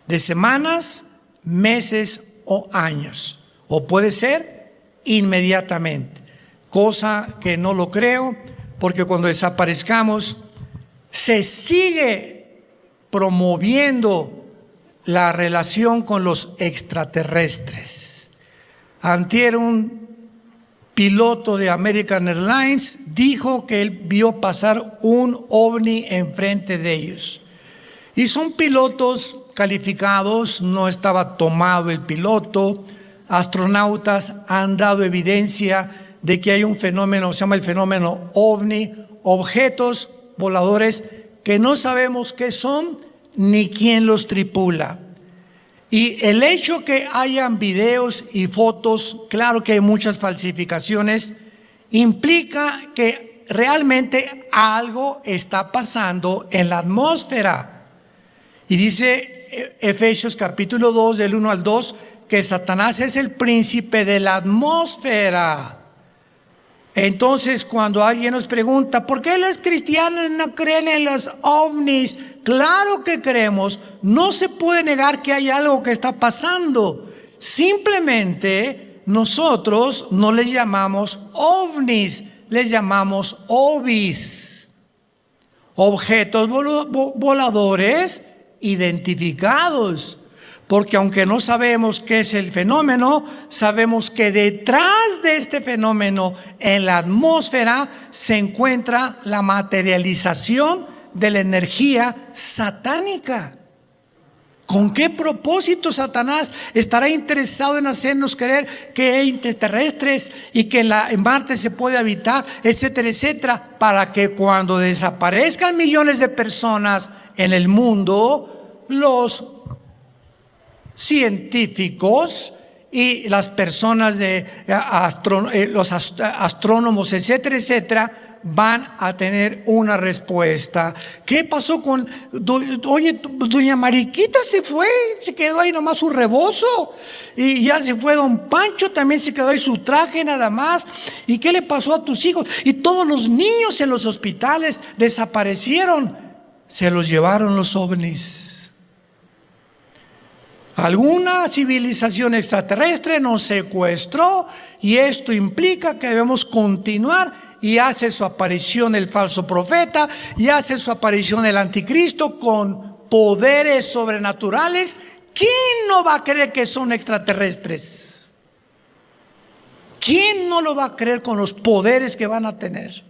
[SPEAKER 1] de semanas, meses o años, o puede ser inmediatamente, cosa que no lo creo, porque cuando desaparezcamos se sigue promoviendo la relación con los extraterrestres. Antier un piloto de American Airlines dijo que él vio pasar un ovni enfrente de ellos. Y son pilotos calificados, no estaba tomado el piloto. Astronautas han dado evidencia de que hay un fenómeno, se llama el fenómeno ovni, objetos voladores que no sabemos qué son ni quién los tripula. Y el hecho que hayan videos y fotos, claro que hay muchas falsificaciones, implica que realmente algo está pasando en la atmósfera. Y dice Efesios capítulo 2 del 1 al 2 que Satanás es el príncipe de la atmósfera. Entonces, cuando alguien nos pregunta, ¿por qué los cristianos no creen en los ovnis? Claro que creemos. No se puede negar que hay algo que está pasando. Simplemente nosotros no les llamamos ovnis, les llamamos ovis. Objetos voladores identificados. Porque aunque no sabemos qué es el fenómeno, sabemos que detrás de este fenómeno en la atmósfera se encuentra la materialización de la energía satánica. ¿Con qué propósito Satanás estará interesado en hacernos creer que hay extraterrestres y que en Marte se puede habitar, etcétera, etcétera? Para que cuando desaparezcan millones de personas en el mundo, los científicos y las personas los astrónomos, etcétera, etcétera, van a tener una respuesta. ¿Qué pasó con doña Mariquita? Se quedó ahí nomás su rebozo, y ya se fue don Pancho, también se quedó ahí su traje nada más. ¿Y qué le pasó a tus hijos? Y todos los niños en los hospitales desaparecieron, se los llevaron los ovnis. Alguna civilización extraterrestre nos secuestró, y esto implica que debemos continuar, y hace su aparición el falso profeta, y hace su aparición el anticristo con poderes sobrenaturales. ¿Quién no va a creer que son extraterrestres? ¿Quién no lo va a creer con los poderes que van a tener?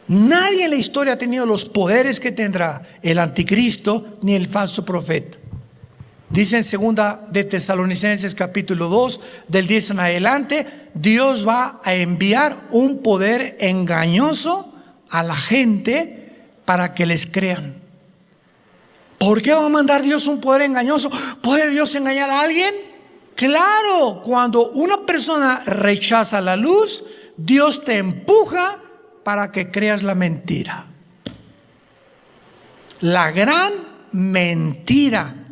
[SPEAKER 1] Nadie en la historia ha tenido los poderes que tendrá el anticristo ni el falso profeta. Dice en 2 de Tesalonicenses capítulo 2 del 10 en adelante, Dios va a enviar un poder engañoso a la gente para que les crean. ¿Por qué va a mandar Dios un poder engañoso? ¿Puede Dios engañar a alguien? Claro, cuando una persona rechaza la luz, Dios te empuja para que creas la mentira. La gran mentira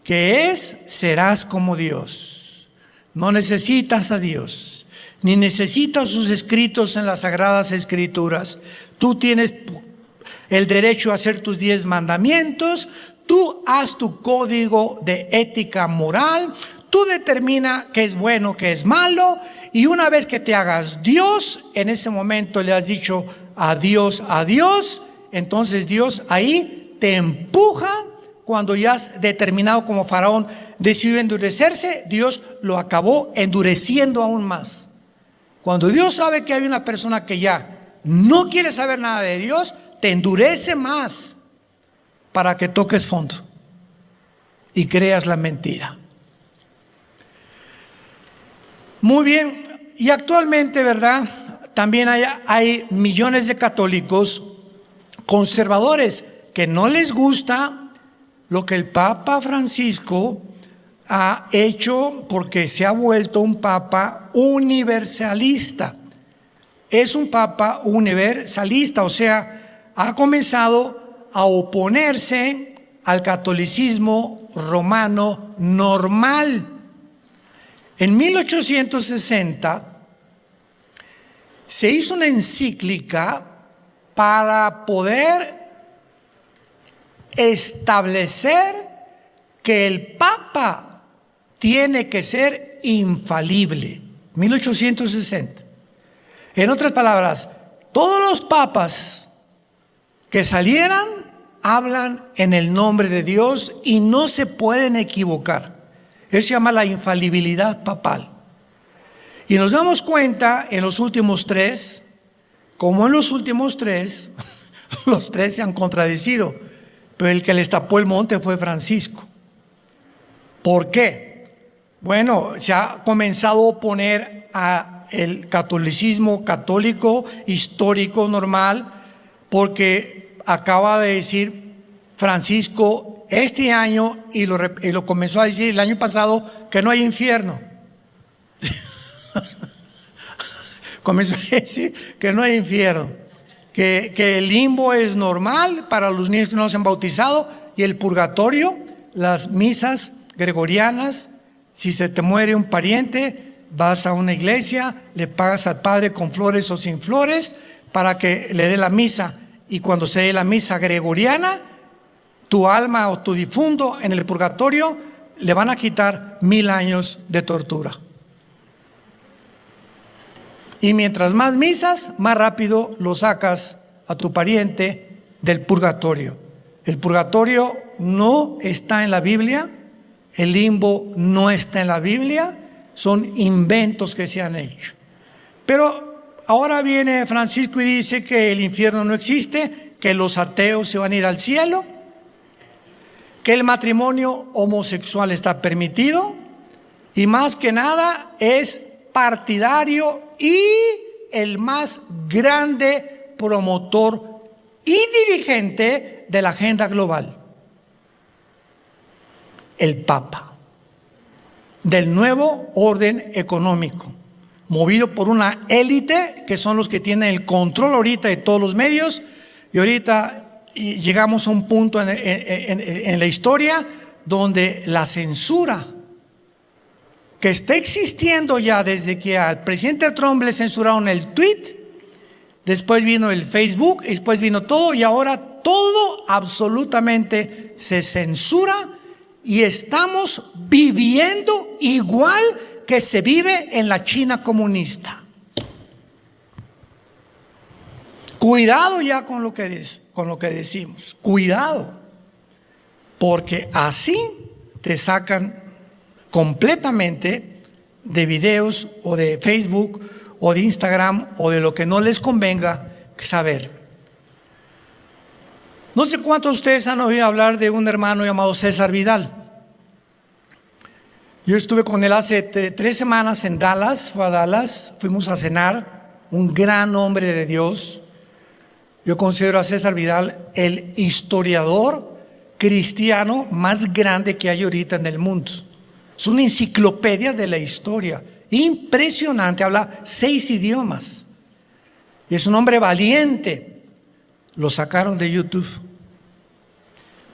[SPEAKER 1] que es: serás como Dios. No necesitas a Dios, ni necesitas sus escritos en las Sagradas Escrituras. Tú tienes el derecho a hacer tus 10 mandamientos, tú haz tu código de ética moral, tú determina qué es bueno, qué es malo, y una vez que te hagas Dios, en ese momento le has dicho adiós a Dios, entonces Dios ahí te empuja. Cuando ya has determinado, como Faraón decidió endurecerse, Dios lo acabó endureciendo aún más. Cuando Dios sabe que hay una persona que ya no quiere saber nada de Dios, te endurece más para que toques fondo y creas la mentira. Muy bien, y actualmente, ¿verdad? También hay millones de católicos conservadores que no les gusta lo que el Papa Francisco ha hecho, porque se ha vuelto un Papa universalista. Es un Papa universalista, o sea, ha comenzado a oponerse al catolicismo romano normal. En 1860 se hizo una encíclica para poder establecer que el Papa tiene que ser infalible. 1860. En otras palabras, todos los papas que salieran hablan en el nombre de Dios y no se pueden equivocar. Eso se llama la infalibilidad papal. Y nos damos cuenta en los últimos 3, como en los últimos 3, los 3 se han contradecido, pero el que les tapó el monte fue Francisco. ¿Por qué? Bueno, se ha comenzado a oponer al catolicismo católico histórico normal, porque acaba de decir Francisco este año, y lo comenzó a decir el año pasado, que no hay infierno. Comenzó a decir que no hay infierno, que el limbo es normal para los niños que no se han bautizado, y el purgatorio, las misas gregorianas, si se te muere un pariente, vas a una iglesia, le pagas al padre con flores o sin flores para que le dé la misa, y cuando se dé la misa gregoriana, tu alma o tu difunto en el purgatorio le van a quitar 1000 años de tortura. Y mientras más misas, más rápido lo sacas a tu pariente del purgatorio. El purgatorio no está en la Biblia, el limbo no está en la Biblia, son inventos que se han hecho. Pero ahora viene Francisco y dice que el infierno no existe, que los ateos se van a ir al cielo, que el matrimonio homosexual está permitido, y más que nada es partidario y el más grande promotor y dirigente de la agenda global, el Papa, del nuevo orden económico, movido por una élite que son los que tienen el control ahorita de todos los medios. Y ahorita llegamos a un punto en la historia donde la censura que está existiendo ya desde que al presidente Trump le censuraron el tweet, después vino el Facebook, después vino todo, y ahora todo absolutamente se censura, y estamos viviendo igual que se vive en la China comunista. Cuidado ya con lo que decimos, cuidado, porque así te sacan completamente de videos o de Facebook o de Instagram o de lo que no les convenga saber. No sé cuántos de ustedes han oído hablar de un hermano llamado César Vidal. Yo estuve con él hace 3 semanas en Dallas, fue a Dallas, fuimos a cenar, un gran hombre de Dios. Yo considero a César Vidal el historiador cristiano más grande que hay ahorita en el mundo. Es una enciclopedia de la historia, impresionante, habla 6 idiomas. Y es un hombre valiente. Lo sacaron de YouTube.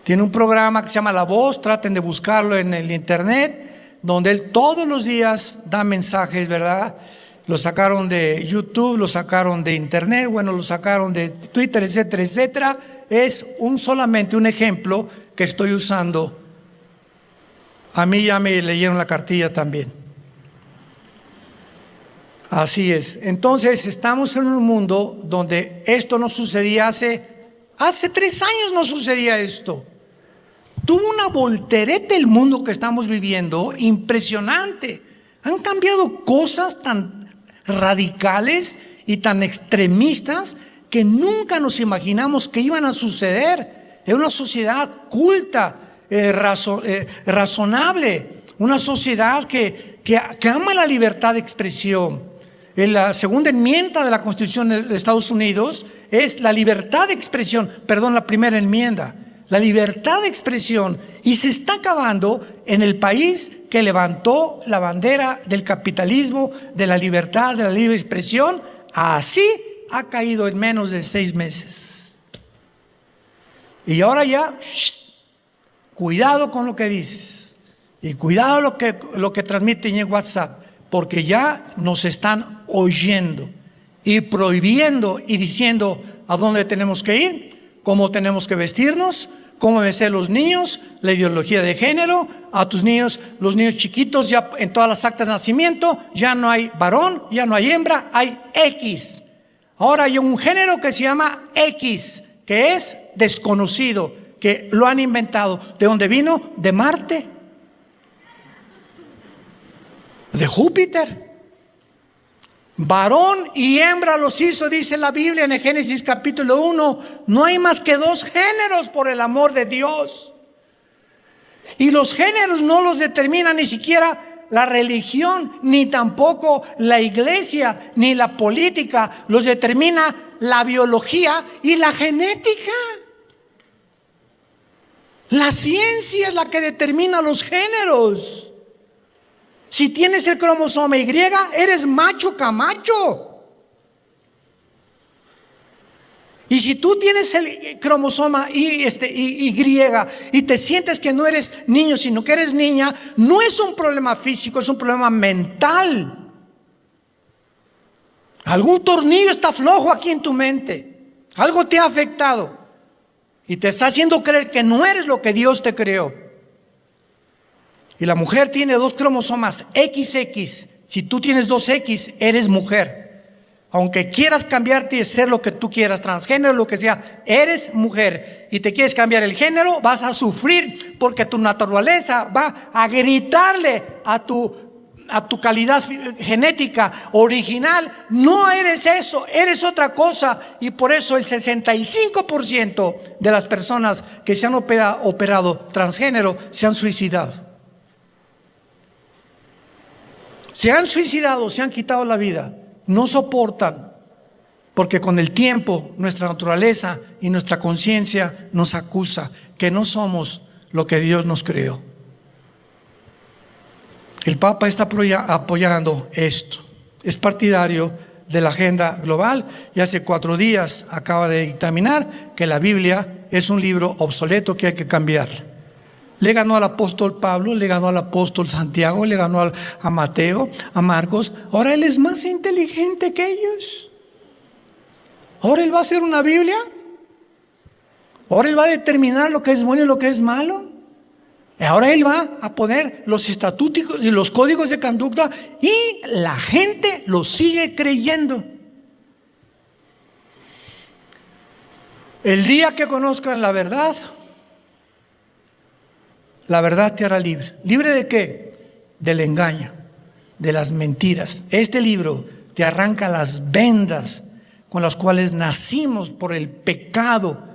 [SPEAKER 1] Tiene un programa que se llama La Voz, traten de buscarlo en el internet, donde él todos los días da mensajes, ¿verdad? Lo sacaron de YouTube, lo sacaron de internet, bueno, lo sacaron de Twitter, etcétera, etcétera. es solamente un ejemplo que estoy usando. A mí ya me leyeron la cartilla también. Así es. Entonces estamos en un mundo donde esto no sucedía hace 3 años no sucedía esto. Tuvo una voltereta el mundo que estamos viviendo impresionante. Han cambiado cosas tan radicales y tan extremistas que nunca nos imaginamos que iban a suceder en una sociedad culta, razonable, una sociedad que ama la libertad de expresión. En la segunda enmienda de la Constitución de Estados Unidos es la libertad de expresión, la primera enmienda, la libertad de expresión, y se está acabando en el país que levantó la bandera del capitalismo, de la libertad, de la libre expresión. Así ha caído en menos de 6 meses. Y ahora ya, cuidado con lo que dices y cuidado lo que transmiten en WhatsApp, porque ya nos están oyendo y prohibiendo y diciendo a dónde tenemos que ir, cómo tenemos que vestirnos, cómo deben ser los niños, la ideología de género. A tus niños, los niños chiquitos, ya en todas las actas de nacimiento ya no hay varón, ya no hay hembra, hay X. Ahora hay un género que se llama X, que es desconocido, que lo han inventado. ¿De dónde vino? De Marte, de Júpiter. Varón y hembra los hizo, dice la Biblia en el Génesis capítulo 1. No hay más que 2 géneros, por el amor de Dios. Y los géneros no los determina ni siquiera la religión, ni tampoco la iglesia, ni la política. Los determina la biología y la genética. La ciencia es la que determina los géneros. Si tienes el cromosoma Y, eres macho camacho. Y si tú tienes el cromosoma Y y te sientes que no eres niño, sino que eres niña, no es un problema físico, es un problema mental. Algún tornillo está flojo aquí en tu mente. Algo te ha afectado y te está haciendo creer que no eres lo que Dios te creó. Y la mujer tiene 2 cromosomas XX. Si tú tienes 2X, eres mujer. Aunque quieras cambiarte y ser lo que tú quieras, transgénero, lo que sea, eres mujer. Y te quieres cambiar el género, vas a sufrir, porque tu naturaleza va a gritarle a tu calidad genética original: no eres eso, eres otra cosa. Y por eso el 65% de las personas que se han operado transgénero se han suicidado. Se han suicidado, se han quitado la vida. No soportan, porque con el tiempo nuestra naturaleza y nuestra conciencia nos acusa que no somos lo que Dios nos creó. El Papa está apoyando esto. Es partidario de la agenda global y hace 4 días acaba de dictaminar que la Biblia es un libro obsoleto que hay que cambiar. Le ganó al apóstol Pablo, le ganó al apóstol Santiago, le ganó a Mateo, a Marcos. Ahora él es más inteligente que ellos. Ahora él va a hacer una Biblia. Ahora él va a determinar lo que es bueno y lo que es malo. Ahora él va a poner los estatutos y los códigos de conducta, y la gente lo sigue creyendo. El día que conozcan la verdad te hará libre. ¿Libre de qué? Del engaño, de las mentiras. Este libro te arranca las vendas con las cuales nacimos por el pecado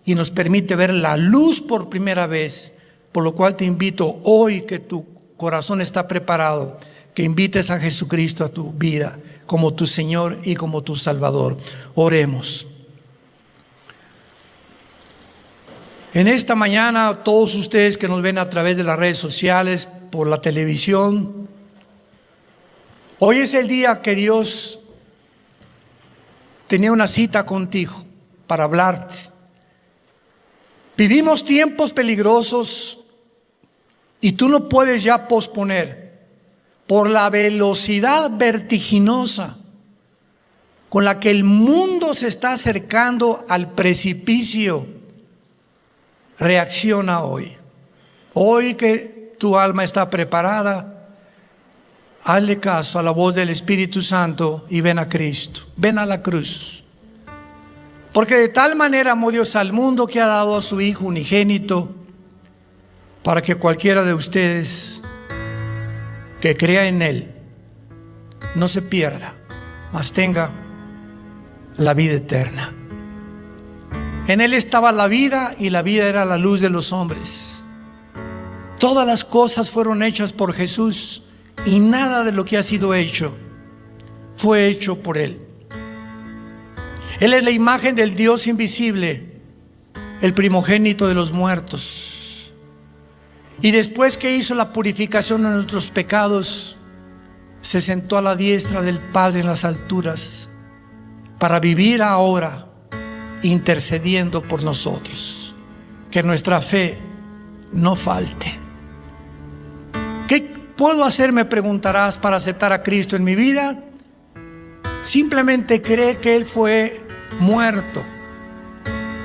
[SPEAKER 1] y nos permite ver la luz por primera vez. Por lo cual te invito hoy, que tu corazón está preparado, que invites a Jesucristo a tu vida como tu Señor y como tu Salvador. Oremos. En esta mañana, todos ustedes que nos ven a través de las redes sociales, por la televisión, hoy es el día que Dios tenía una cita contigo para hablarte. Vivimos tiempos peligrosos y tú no puedes ya posponer por la velocidad vertiginosa con la que el mundo se está acercando al precipicio. reacciona hoy. Hoy que tu alma está preparada, hazle caso a la voz del Espíritu Santo y ven a Cristo, ven a la cruz. Porque de tal manera amó Dios al mundo que ha dado a su Hijo unigénito, para que cualquiera de ustedes que crea en Él no se pierda, mas tenga la vida eterna. En Él estaba la vida y la vida era la luz de los hombres. Todas las cosas fueron hechas por Jesús y nada de lo que ha sido hecho fue hecho por Él. Él es la imagen del Dios invisible, el primogénito de los muertos. Y después que hizo la purificación de nuestros pecados, se sentó a la diestra del Padre en las alturas para vivir ahora intercediendo por nosotros. Que nuestra fe no falte. ¿Qué puedo hacer, me preguntarás, para aceptar a Cristo en mi vida? Simplemente cree que Él fue muerto,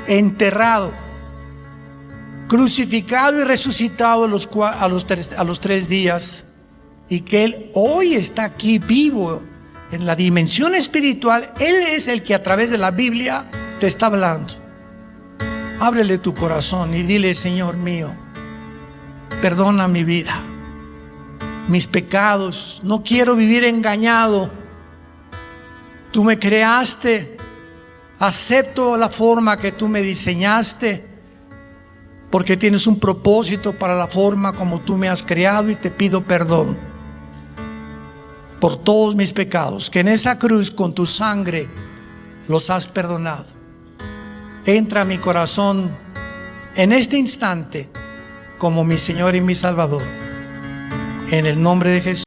[SPEAKER 1] enterrado, crucificado y resucitado a los 3 días, y que Él hoy está aquí vivo en la dimensión espiritual. Él es el que a través de la Biblia te está hablando. Ábrele tu corazón y dile: Señor mío, perdona mi vida, mis pecados, no quiero vivir engañado. Tú me creaste, acepto la forma que tú me diseñaste, porque tienes un propósito para la forma como tú me has creado, y te pido perdón por todos mis pecados, que en esa cruz con tu sangre los has perdonado. Entra a mi corazón en este instante como mi Señor y mi Salvador, en el nombre de Jesús.